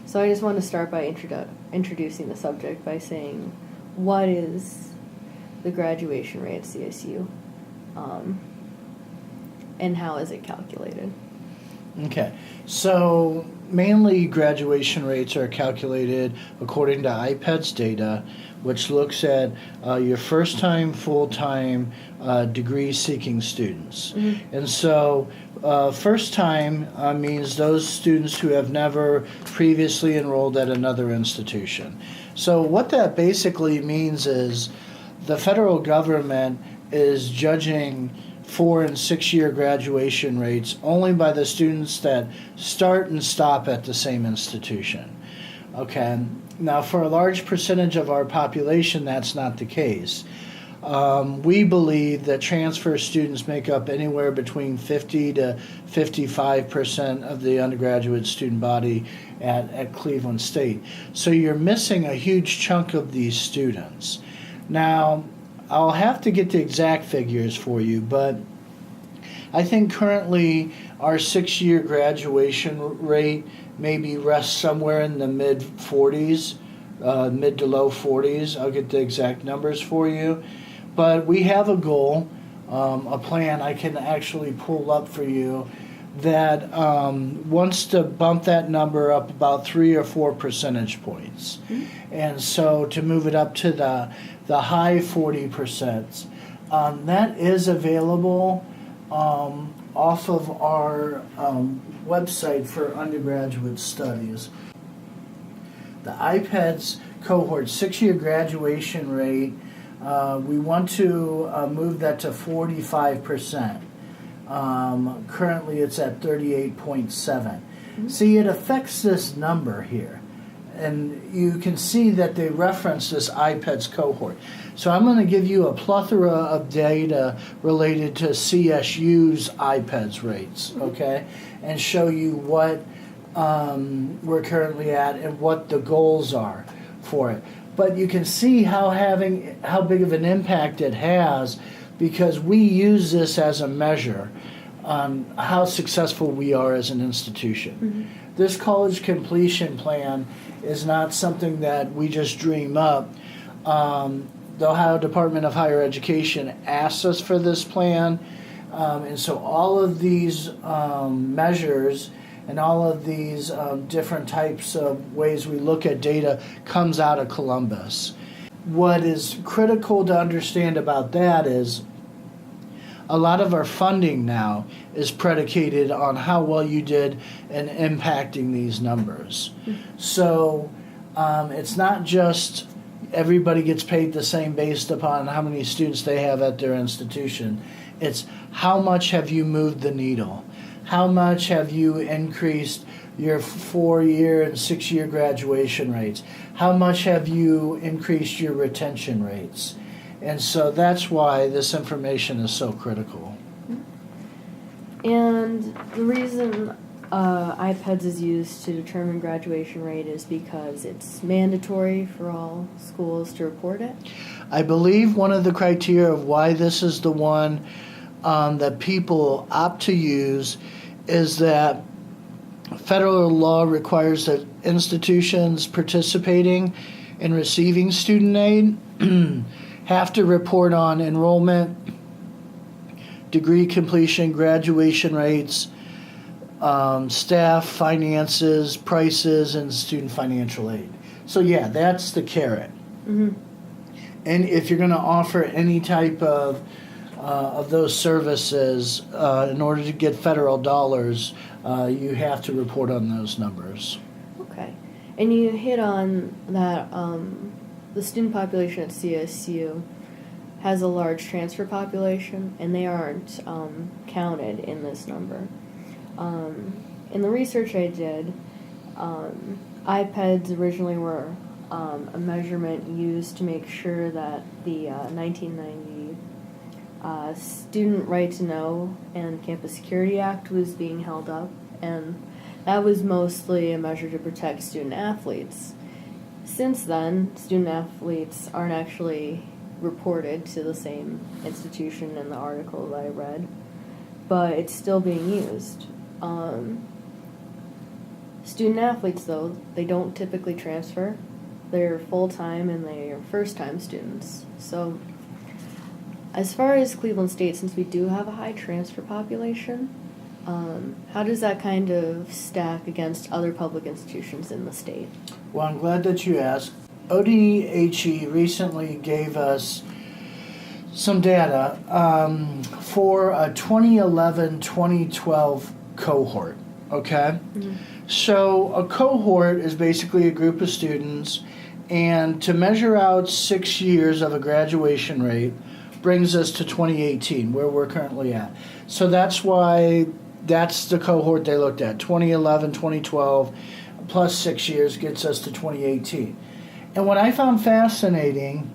So I just want to start by introducing the subject by saying, what is the graduation rate at CSU, and how is it calculated? Okay, so mainly graduation rates are calculated according to IPED's data, which looks at your first-time, full-time degree-seeking students. Mm-hmm. And so first-time means those students who have never previously enrolled at another institution. So what that basically means is the federal government is judging 4- and 6-year graduation rates only by the students that start and stop at the same institution. Okay, now for a large percentage of our population, that's not the case. We believe that transfer students make up anywhere between 50 to 55% of the undergraduate student body at Cleveland State. So you're missing a huge chunk of these students. Now, I'll have to get the exact figures for you, but I think currently our 6-year graduation rate maybe rests somewhere in the mid-40s, mid to low 40s. I'll get the exact numbers for you. But we have a goal, a plan I can actually pull up for you that wants to bump that number up about 3 or 4 percentage points. Mm-hmm. And so to move it up to the high 40%. That is available off of our website for undergraduate studies. The IPEDS cohort 6-year graduation rate, we want to move that to 45%. Currently it's at 38.7. Mm-hmm. See, it affects this number here. And you can see that they reference this IPEDS cohort. So I'm going to give you a plethora of data related to CSU's IPEDS rates, okay, and show you what we're currently at and what the goals are for it. But you can see how big of an impact it has, because we use this as a measure on how successful we are as an institution. Mm-hmm. This college completion plan is not something that we just dream up. The Ohio Department of Higher Education asked us for this plan, and so all of these measures and all of these different types of ways we look at data comes out of Columbus. What is critical to understand about that is a lot of our funding now is predicated on how well you did in impacting these numbers. Mm-hmm. So it's not just everybody gets paid the same based upon how many students they have at their institution. It's how much have you moved the needle? How much have you increased your 4-year and 6-year graduation rates? How much have you increased your retention rates? And so that's why this information is so critical. And the reason IPEDS is used to determine graduation rate is because it's mandatory for all schools to report it? I believe one of the criteria of why this is the one that people opt to use is that federal law requires that institutions participating in receiving student aid have to report on enrollment, degree completion, graduation rates, staff, finances, prices, and student financial aid. So yeah, that's the carrot. Mm-hmm. And if you're going to offer any type of those services, in order to get federal dollars, you have to report on those numbers. Okay. And you hit on that the student population at CSU has a large transfer population, and they aren't counted in this number. In the research I did, IPEDS originally were a measurement used to make sure that the 1990 Student Right to Know and Campus Security Act was being held up, and that was mostly a measure to protect student athletes. Since then, student athletes aren't actually reported to the same institution in the article that I read, but it's still being used. Student athletes, though, they don't typically transfer. They're full-time and they are first-time students. So as far as Cleveland State, since we do have a high transfer population, how does that kind of stack against other public institutions in the state? Well, I'm glad that you asked. ODHE recently gave us some data for a 2011-2012 cohort, okay? Mm-hmm. So a cohort is basically a group of students, and to measure out 6 years of a graduation rate brings us to 2018, where we're currently at. So that's why that's the cohort they looked at. 2011, 2012, plus 6 years gets us to 2018. And what I found fascinating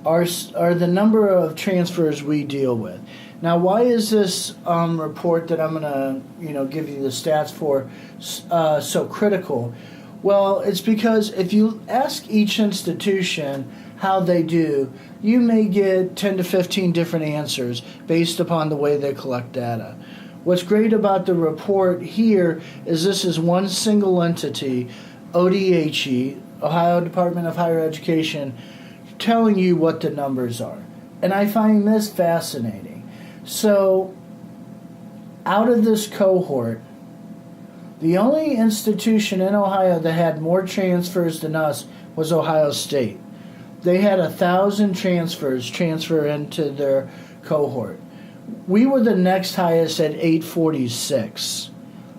are the number of transfers we deal with. Now, why is this report that I'm going to give you the stats for so critical? Well, it's because if you ask each institution how they do, you may get 10 to 15 different answers based upon the way they collect data. What's great about the report here is this is one single entity, ODHE, Ohio Department of Higher Education, telling you what the numbers are. And I find this fascinating. So, out of this cohort, the only institution in Ohio that had more transfers than us was Ohio State. They had 1,000 transfers transfer into their cohort. We were the next highest at 846.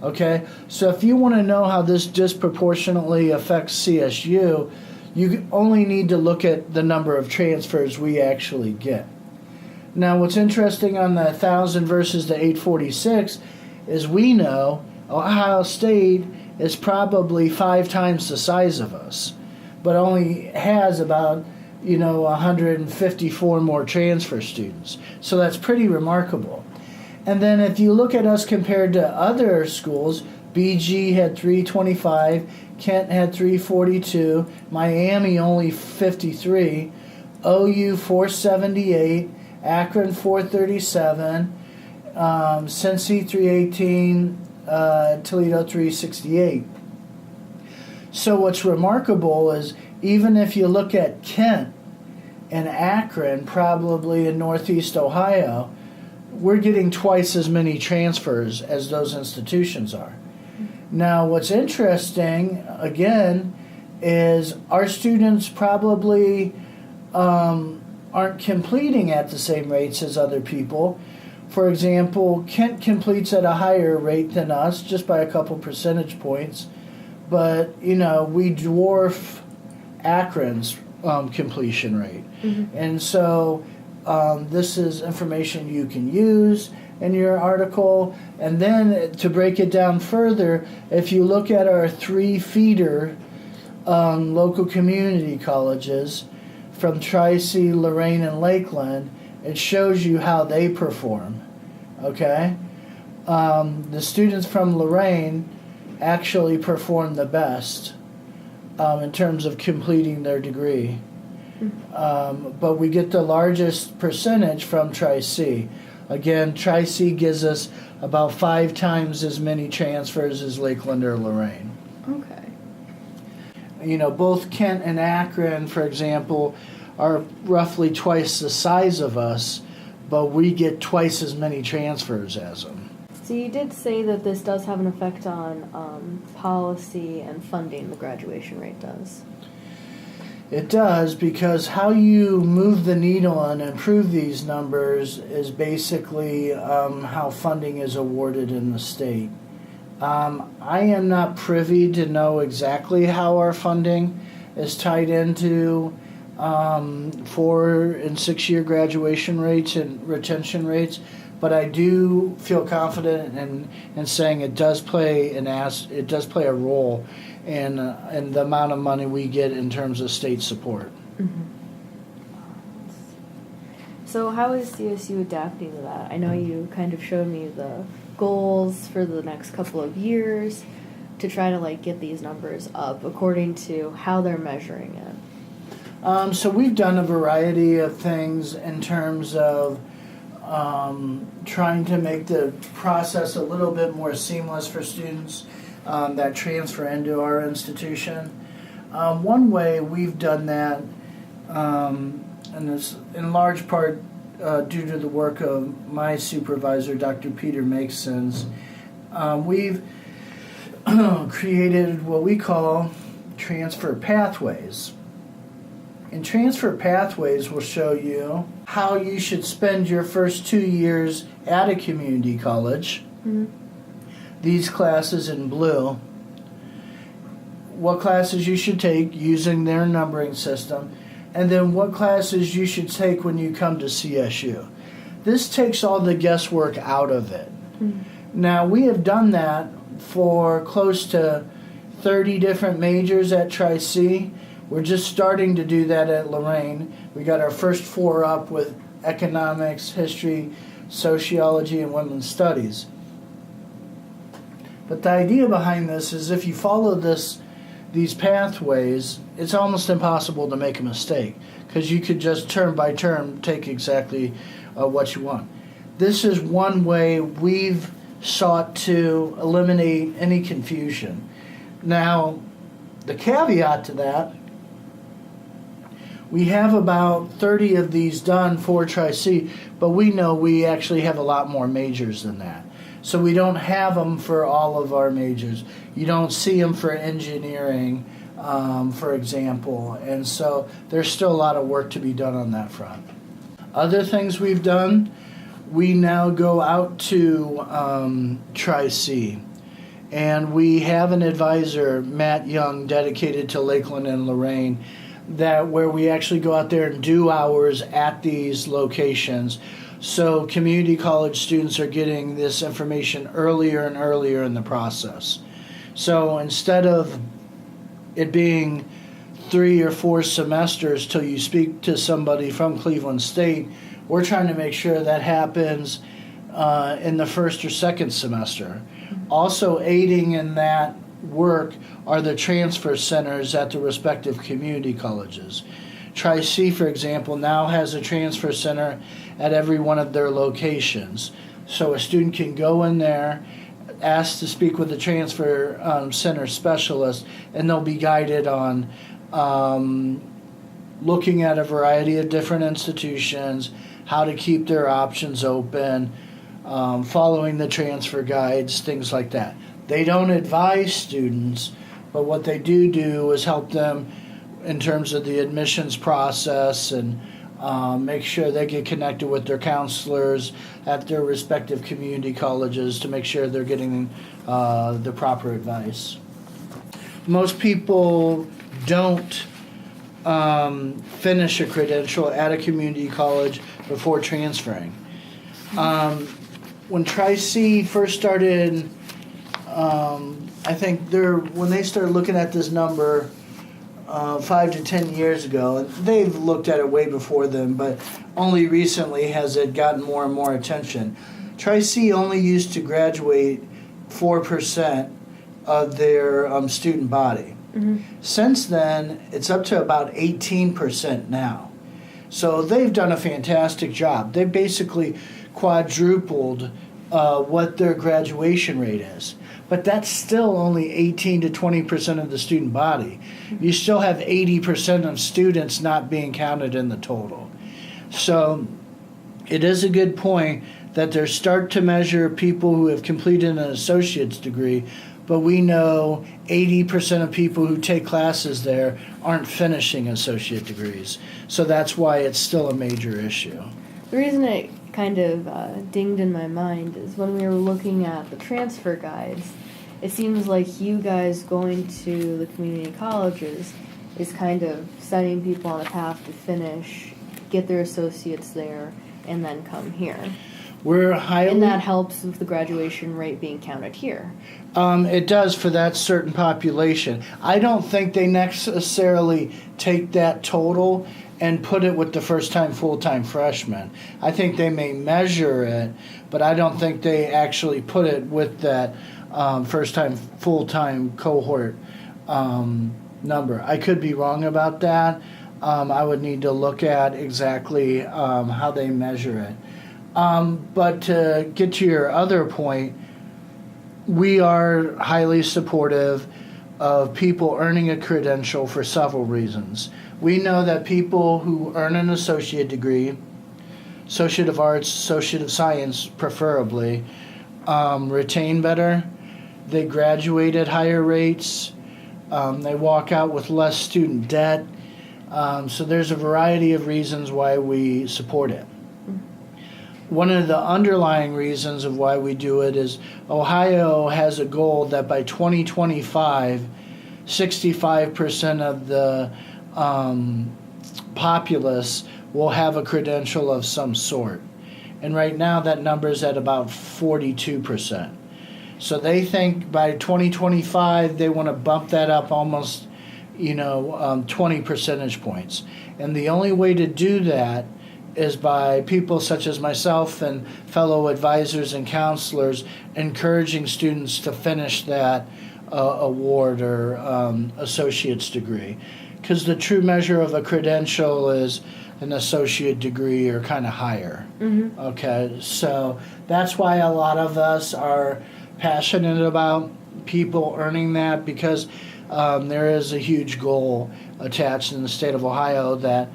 Okay? So if you want to know how this disproportionately affects CSU, you only need to look at the number of transfers we actually get. Now, what's interesting on the 1,000 versus the 846 is we know Ohio State is probably 5 times the size of us, but only has about 154 more transfer students. So that's pretty remarkable. And then if you look at us compared to other schools, BG had 325, Kent had 342, Miami only 53, OU 478, Akron 437, Cincy 318, Toledo 368. So what's remarkable is even if you look at Kent and Akron, probably in Northeast Ohio, we're getting twice as many transfers as those institutions are. Now, what's interesting, again, is our students probably aren't completing at the same rates as other people. For example, Kent completes at a higher rate than us, just by a couple percentage points. But, we dwarf Akron's completion rate. Mm-hmm. And so this is information you can use in your article. And then to break it down further, if you look at our 3 feeder local community colleges from Tri-C, Lorain, and Lakeland, it shows you how they perform. Okay? The students from Lorain actually perform the best in terms of completing their degree. But we get the largest percentage from Tri-C. Again, Tri-C gives us about 5 times as many transfers as Lakeland or Lorain. Okay. Both Kent and Akron, for example, are roughly twice the size of us, but we get twice as many transfers as them. So you did say that this does have an effect on policy and funding, the graduation rate does. It does, because how you move the needle and improve these numbers is basically how funding is awarded in the state. I am not privy to know exactly how our funding is tied into 4 and 6 year graduation rates and retention rates, but I do feel confident in saying it does play a role in the amount of money we get in terms of state support. Mm-hmm. So how is CSU adapting to that? I know you kind of showed me the goals for the next couple of years to try to get these numbers up according to how they're measuring it. So we've done a variety of things in terms of trying to make the process a little bit more seamless for students. that transfer into our institution. One way we've done that, and it's in large part due to the work of my supervisor, Dr. Peter Makesons, we've created what we call transfer pathways. And transfer pathways will show you how you should spend your first 2 years at a community college. Mm-hmm. These classes in blue, what classes you should take using their numbering system, and then what classes you should take when you come to CSU. This takes all the guesswork out of it. Mm-hmm. Now, we have done that for close to 30 different majors at Tri-C. We're just starting to do that at Lorraine. We got our first 4 up with economics, history, sociology, and women's studies. But the idea behind this is if you follow these pathways, it's almost impossible to make a mistake because you could just term by term take exactly what you want. This is one way we've sought to eliminate any confusion. Now, the caveat to that, we have about 30 of these done for Tri-C, but we know we actually have a lot more majors than that. So we don't have them for all of our majors. You don't see them for engineering, for example. And so there's still a lot of work to be done on that front. Other things we've done, we now go out to Tri-C. And we have an advisor, Matt Young, dedicated to Lakeland and Lorraine, where we actually go out there and do hours at these locations. So community college students are getting this information earlier and earlier in the process. So instead of it being 3 or 4 semesters till you speak to somebody from Cleveland State, we're trying to make sure that happens in the first or second semester. Also aiding in that work are the transfer centers at the respective community colleges. Tri-C, for example, now has a transfer center at every one of their locations. So a student can go in there, ask to speak with the transfer center specialist, and they'll be guided on looking at a variety of different institutions, how to keep their options open, following the transfer guides, things like that. They don't advise students, but what they do is help them in terms of the admissions process and make sure they get connected with their counselors at their respective community colleges to make sure they're getting the proper advice. Most people don't finish a credential at a community college before transferring. When Tri-C first started, I think when they started looking at this number 5 to 10 years ago, and they've looked at it way before then, but only recently has it gotten more and more attention. Tri-C only used to graduate 4% of their student body. Mm-hmm. Since then, it's up to about 18% now. So they've done a fantastic job. They basically quadrupled what their graduation rate is. But that's still only 18 to 20% of the student body. You still have 80% of students not being counted in the total. So it is a good point that they start to measure people who have completed an associate's degree, but we know 80% of people who take classes there aren't finishing associate degrees. So that's why it's still a major issue. The reason it kind of dinged in my mind is when we were looking at the transfer guides, it seems like you guys going to the community colleges is kind of setting people on a path to finish, get their associates there, and then come here. And that helps with the graduation rate being counted here. It does for that certain population. I don't think they necessarily take that total and put it with the first-time full-time freshmen. I think they may measure it, but I don't think they actually put it with that first-time full-time cohort number. I could be wrong about that. I would need to look at exactly how they measure it. But to get to your other point, we are highly supportive of people earning a credential for several reasons. We know that people who earn an associate degree, associate of arts, associate of science preferably, retain better, they graduate at higher rates, they walk out with less student debt. So there's a variety of reasons why we support it. One of the underlying reasons of why we do it is Ohio has a goal that by 2025, 65% of the populace will have a credential of some sort. And right now that number is at about 42%. So they think by 2025 they want to bump that up almost 20 percentage points. And the only way to do that is by people such as myself and fellow advisors and counselors encouraging students to finish that award or associate's degree. Because the true measure of a credential is an associate degree or kind of higher. Mm-hmm. Okay, so that's why a lot of us are passionate about people earning that, because there is a huge goal attached in the state of Ohio that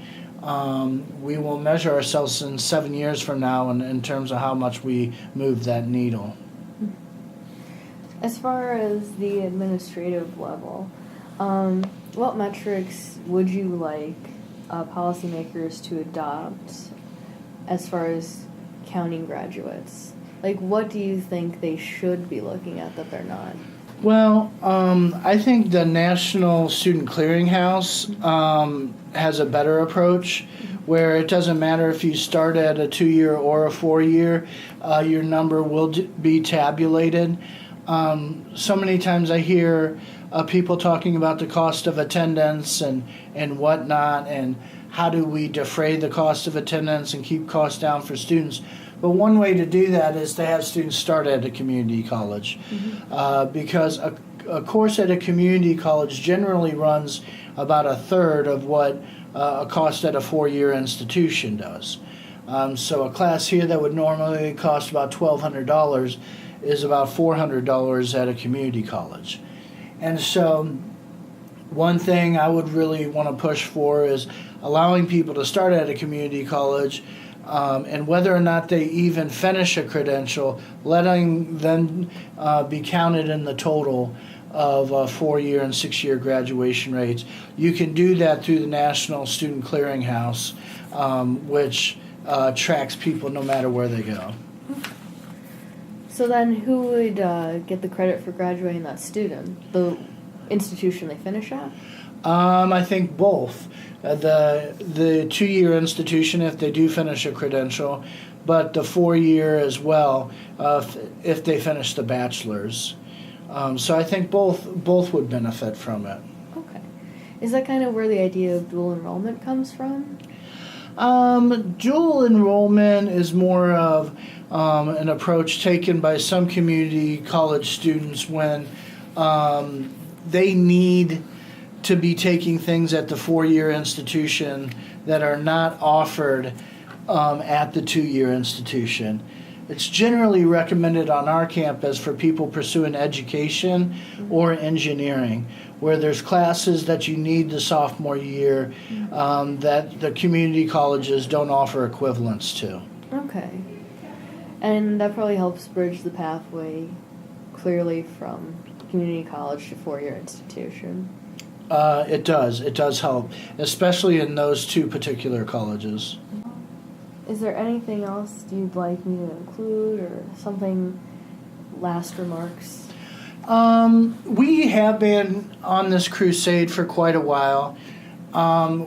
we will measure ourselves in 7 years from now in terms of how much we move that needle. As far as the administrative level, what metrics would you like policymakers to adopt as far as counting graduates? Like, what do you think they should be looking at that they're not? Well, I think the National Student Clearinghouse has a better approach, where it doesn't matter if you start at a 2-year or a 4-year, your number will be tabulated. So many times I hear people talking about the cost of attendance and whatnot, and how do we defray the cost of attendance and keep costs down for students. But one way to do that is to have students start at a community college, because a course at a community college generally runs about a third of what a cost at a 4-year institution does. So a class here that would normally cost about $1,200 is about $400 at a community college. And so one thing I would really want to push for is allowing people to start at a community college, and whether or not they even finish a credential, letting them be counted in the total of 4-year and 6-year graduation rates. You can do that through the National Student Clearinghouse, which tracks people no matter where they go. So then who would get the credit for graduating that student? The institution they finish at? I think both. The 2-year institution, if they do finish a credential, but the 4-year as well, if they finish the bachelor's. So I think both would benefit from it. Okay. Is that kind of where the idea of dual enrollment comes from? Dual enrollment is more of an approach taken by some community college students when they need to be taking things at the 4-year institution that are not offered at the 2-year institution. It's generally recommended on our campus for people pursuing education or engineering, where there's classes that you need the sophomore year that the community colleges don't offer equivalents to. Okay. And that probably helps bridge the pathway clearly from community college to 4-year institution. It does. It does help, especially in those two particular colleges. Is there anything else you'd like me to include, or something, last remarks? We have been on this crusade for quite a while.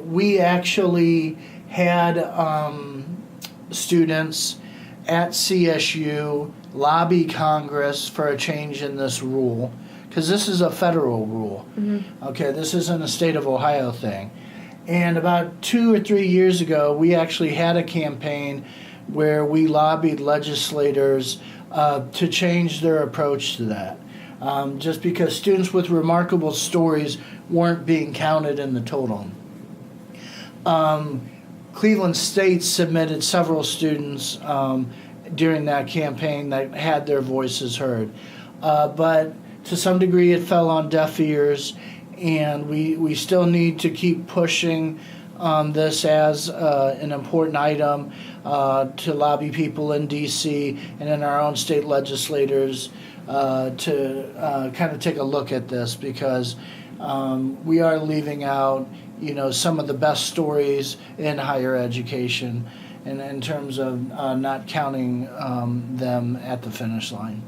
We actually had students at CSU lobby Congress for a change in this rule, because this is a federal rule. Mm-hmm. Okay, this isn't a state of Ohio thing. And about 2 or 3 years ago, we actually had a campaign where we lobbied legislators to change their approach to that. Just because students with remarkable stories weren't being counted in the total. Cleveland State submitted several students during that campaign that had their voices heard. but to some degree it fell on deaf ears, and we still need to keep pushing this as an important item to lobby people in D.C. and in our own state legislators to kind of take a look at this, because we are leaving out, some of the best stories in higher education, and in terms of not counting them at the finish line.